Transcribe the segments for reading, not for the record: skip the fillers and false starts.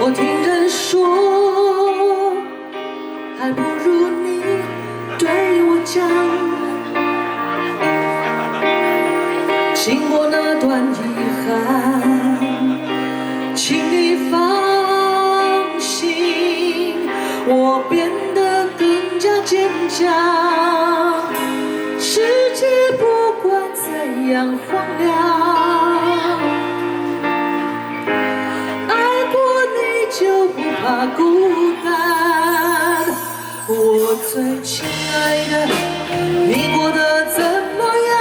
我听人说，还不如你对我讲。经过那段遗憾，请你放心，我变得更加坚强。世界不管怎样荒凉，爱过你就不怕孤单。我最亲爱的，你过得怎么样？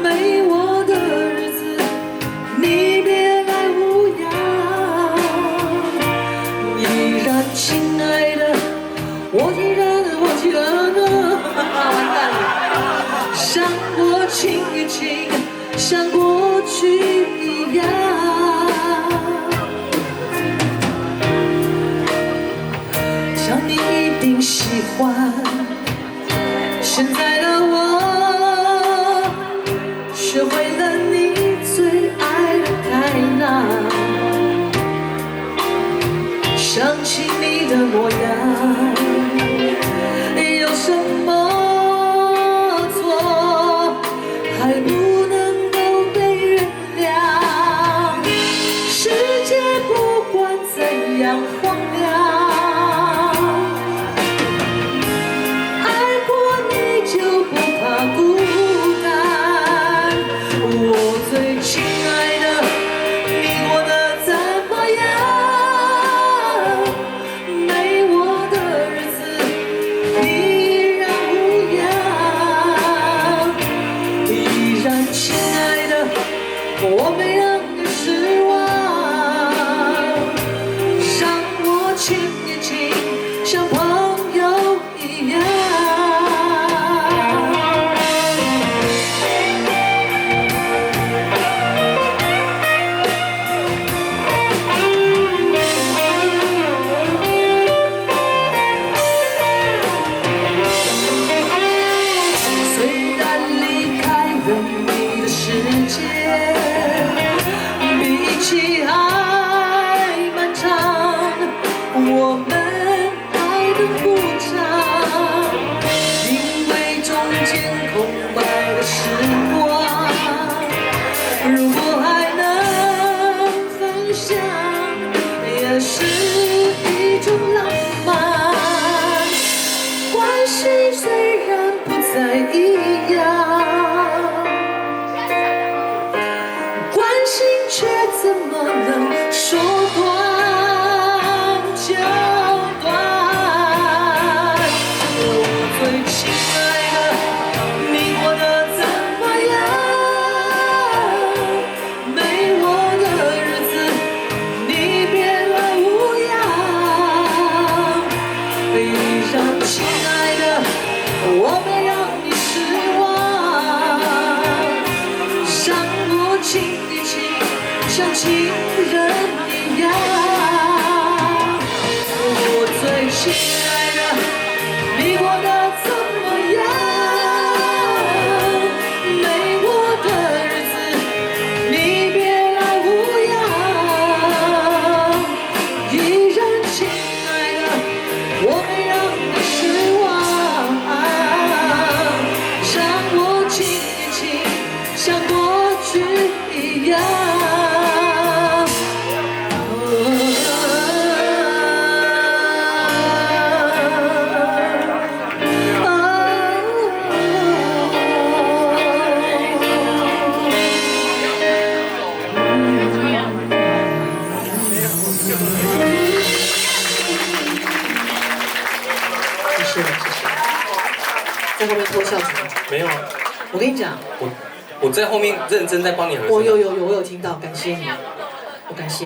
没我的日子，你别来无恙。依然亲爱的，我依然完蛋了，像过亲一亲，像过去一样。想你一定喜欢现在的我，学会了你最爱的开朗，想起你的模样。有什么错还不能够被原谅？世界不管怎样荒凉，爱过你就不怕孤单。我最亲爱的，你过得怎么样？没我的日子，你亲爱的，我没让你失望，让我亲一亲，像朋友一样。虽然离开了你的世界，比起爱漫长，我们爱得不长，因为中间空白的时光，如果还能分享，也是一种浪漫。关系虽然不再一样，却怎么能说断就断？我最亲爱的，你过得怎么样？没我的日子，你别来无恙。依然亲爱的，我没让你失望，让我亲一亲，像情人一样。我最亲爱的，你过得怎么样？没我的日子，你别来无恙。依然亲爱的，我没让你失望，让我亲一亲，像过去一样。谢谢，在后面偷笑什么？没有啊，我跟你讲，我在后面认真在帮你和声。我有听到，感谢你，我感谢。